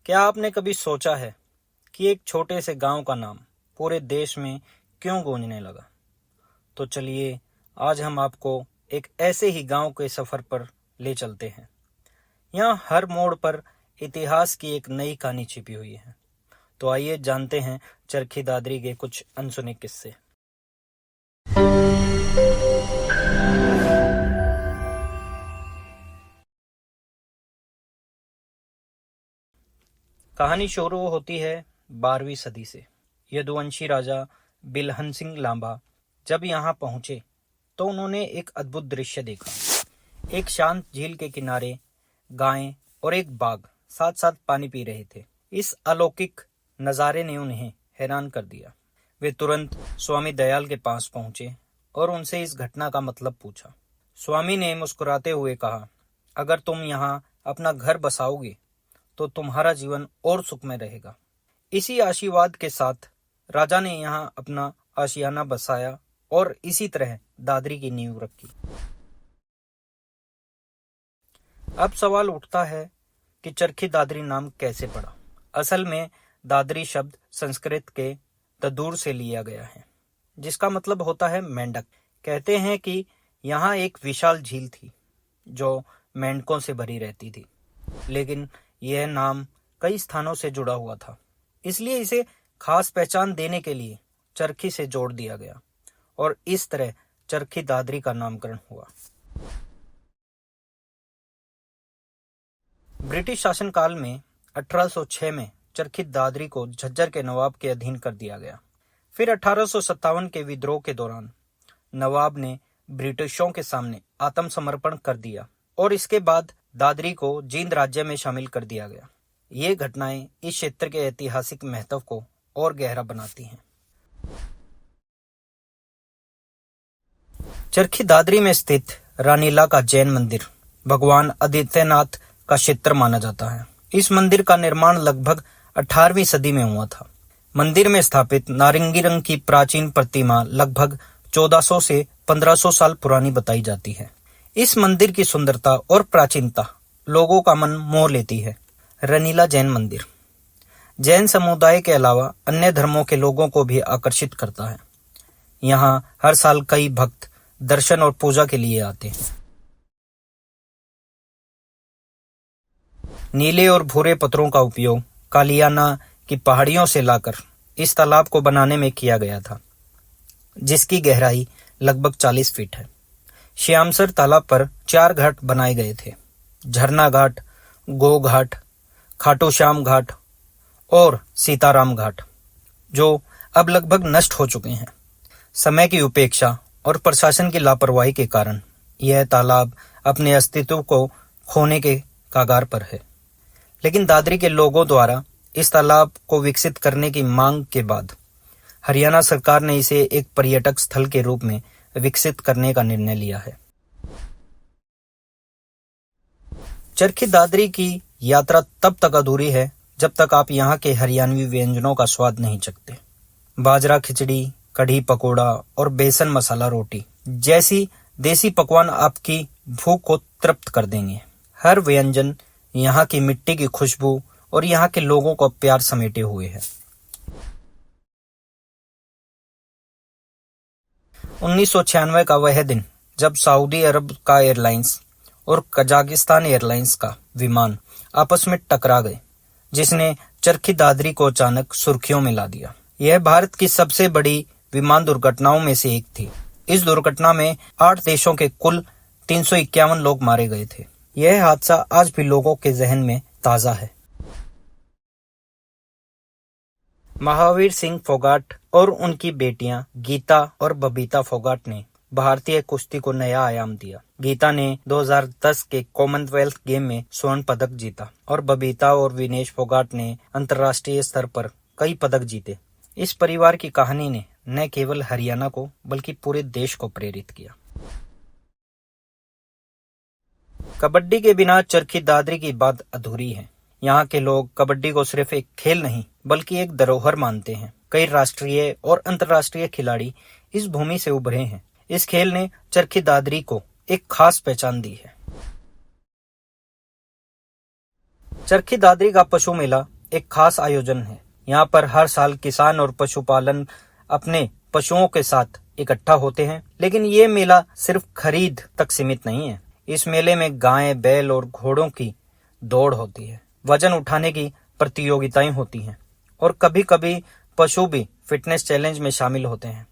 क्या आपने कभी सोचा है कि एक छोटे से गांव का नाम पूरे देश में क्यों गूंजने लगा? तो चलिए आज हम आपको एक ऐसे ही गांव के सफर पर ले चलते हैं। यहाँ हर मोड़ पर इतिहास की एक नई कहानी छिपी हुई है। तो आइए जानते हैं चरखी दादरी के कुछ अनसुने किस्से। कहानी शुरू होती है 12वीं सदी से। यदुवंशी राजा बिलहन सिंह लांबा जब यहाँ पहुंचे तो उन्होंने एक अद्भुत दृश्य देखा। एक शांत झील के किनारे गायें और एक बाघ साथ साथ पानी पी रहे थे। इस अलौकिक नज़ारे ने उन्हें हैरान कर दिया। वे तुरंत स्वामी दयाल के पास पहुंचे और उनसे इस घटना का मतलब पूछा। स्वामी ने मुस्कुराते हुए कहा, अगर तुम यहाँ अपना घर बसाओगे तो तुम्हारा जीवन और सुखमय रहेगा। इसी आशीर्वाद के साथ राजा ने यहाँ अपना आशियाना बसाया और इसी तरह दादरी की नींव रखी। अब सवाल उठता है कि चरखी दादरी नाम कैसे पड़ा? असल में दादरी शब्द संस्कृत के ददूर से लिया गया है, जिसका मतलब होता है मेंढक। कहते हैं कि यहाँ एक विशाल झील थी जो मेंढकों से भरी रहती थी, लेकिन यह नाम कई स्थानों से जुड़ा हुआ था, इसलिए इसे खास पहचान देने के लिए चरखी से जोड़ दिया गया और इस तरह चरखी दादरी का नामकरण हुआ। ब्रिटिश शासनकाल में 1806 में चरखी दादरी को झज्जर के नवाब के अधीन कर दिया गया। फिर 1857 के विद्रोह के दौरान नवाब ने ब्रिटिशों के सामने आत्मसमर्पण कर दिया और इसके बाद दादरी को जींद राज्य में शामिल कर दिया गया। ये घटनाएं इस क्षेत्र के ऐतिहासिक महत्व को और गहरा बनाती हैं। चरखी दादरी में स्थित रानीला का जैन मंदिर भगवान आदित्यनाथ का क्षेत्र माना जाता है। इस मंदिर का निर्माण लगभग 18वीं सदी में हुआ था। मंदिर में स्थापित नारंगी रंग की प्राचीन प्रतिमा लगभग 1400 से 1500 साल पुरानी बताई जाती है। इस मंदिर की सुंदरता और प्राचीनता लोगों का मन मोह लेती है। रनीला जैन मंदिर जैन समुदाय के अलावा अन्य धर्मों के लोगों को भी आकर्षित करता है। यहाँ हर साल कई भक्त दर्शन और पूजा के लिए आते हैं। नीले और भूरे पत्थरों का उपयोग कालियाना की पहाड़ियों से लाकर इस तालाब को बनाने में किया गया था, जिसकी गहराई लगभग 40 फीट है। श्यामसर तालाब पर 4 घाट बनाए गए थे: झरना घाट, गो घाट, खाटू श्याम घाट और सीताराम घाट, जो अब लगभग नष्ट हो चुके हैं। समय की उपेक्षा और प्रशासन की लापरवाही के कारण यह तालाब अपने अस्तित्व को खोने के कगार पर है। लेकिन दादरी के लोगों द्वारा इस तालाब को विकसित करने की मांग के बाद हरियाणा सरकार ने इसे एक पर्यटक स्थल के रूप में विकसित करने का निर्णय लिया है। चरखी दादरी की यात्रा तब तक अधूरी है जब तक आप यहाँ के हरियाणवी व्यंजनों का स्वाद नहीं चखते। बाजरा खिचड़ी, कढ़ी पकोड़ा और बेसन मसाला रोटी जैसी देसी पकवान आपकी भूख को तृप्त कर देंगे। हर व्यंजन यहाँ की मिट्टी की खुशबू और यहाँ के लोगों को प्यार समेटे हुए है। 1996 का वह दिन जब सऊदी अरब का एयरलाइंस और कजाकिस्तान एयरलाइंस का विमान आपस में टकरा गए, जिसने चरखी दादरी को अचानक सुर्खियों में ला दिया। यह भारत की सबसे बड़ी विमान दुर्घटनाओं में से एक थी। इस दुर्घटना में 8 देशों के कुल 351 लोग मारे गए थे। यह हादसा आज भी लोगों के जहन में ताजा है। महावीर सिंह फोगाट और उनकी बेटियां गीता और बबीता फोगाट ने भारतीय कुश्ती को नया आयाम दिया। गीता ने 2010 के कॉमनवेल्थ गेम में स्वर्ण पदक जीता और बबीता और विनेश फोगाट ने अंतर्राष्ट्रीय स्तर पर कई पदक जीते। इस परिवार की कहानी ने न केवल हरियाणा को बल्कि पूरे देश को प्रेरित किया। कबड्डी के बिना चरखी दादरी की बात अधूरी है। यहाँ के लोग कबड्डी को सिर्फ एक खेल नहीं बल्कि एक धरोहर मानते हैं। कई राष्ट्रीय और अंतर्राष्ट्रीय खिलाड़ी इस भूमि से उभरे हैं। इस खेल ने चरखी दादरी को एक खास पहचान दी है। चरखी दादरी का पशु मेला एक खास आयोजन है। यहाँ पर हर साल किसान और पशुपालन अपने पशुओं के साथ इकट्ठा होते हैं। लेकिन ये मेला सिर्फ खरीद तक सीमित नहीं है। इस मेले में गाय, बैल और घोड़ों की दौड़ होती है, वजन उठाने की प्रतियोगिताएं होती हैं और कभी कभी पशु भी फिटनेस चैलेंज में शामिल होते हैं।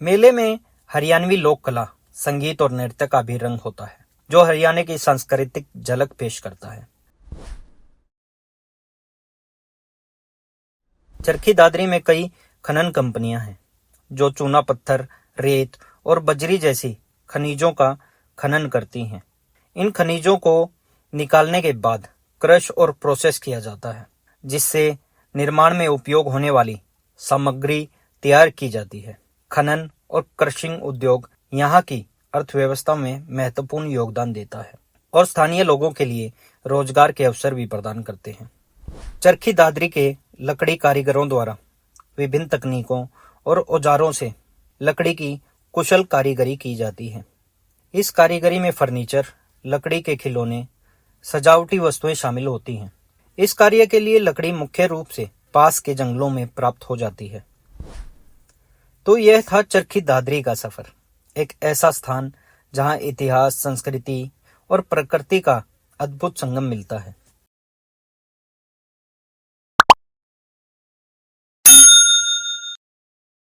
मेले में हरियाणवी लोक कला, संगीत और नृत्य का भी रंग होता है, जो हरियाणा की सांस्कृतिक झलक पेश करता है। चरखी दादरी में कई खनन कंपनियां हैं जो चूना पत्थर, रेत और बजरी जैसी खनिजों का खनन करती हैं। इन खनिजों को निकालने के बाद क्रश और प्रोसेस किया जाता है, जिससे निर्माण में उपयोग होने वाली सामग्री तैयार की जाती है। खनन और क्रशिंग उद्योग यहाँ की अर्थव्यवस्था में महत्वपूर्ण योगदान देता है और स्थानीय लोगों के लिए रोजगार के अवसर भी प्रदान करते हैं। चरखी दादरी के लकड़ी कारीगरों द्वारा विभिन्न तकनीकों और औजारों से लकड़ी की कुशल कारीगरी की जाती है। इस कारीगरी में फर्नीचर, लकड़ी के खिलौने, सजावटी वस्तुएं शामिल होती हैं। इस कार्य के लिए लकड़ी मुख्य रूप से पास के जंगलों में प्राप्त हो जाती है। तो यह था चरखी दादरी का सफर, एक ऐसा स्थान जहां इतिहास, संस्कृति और प्रकृति का अद्भुत संगम मिलता है।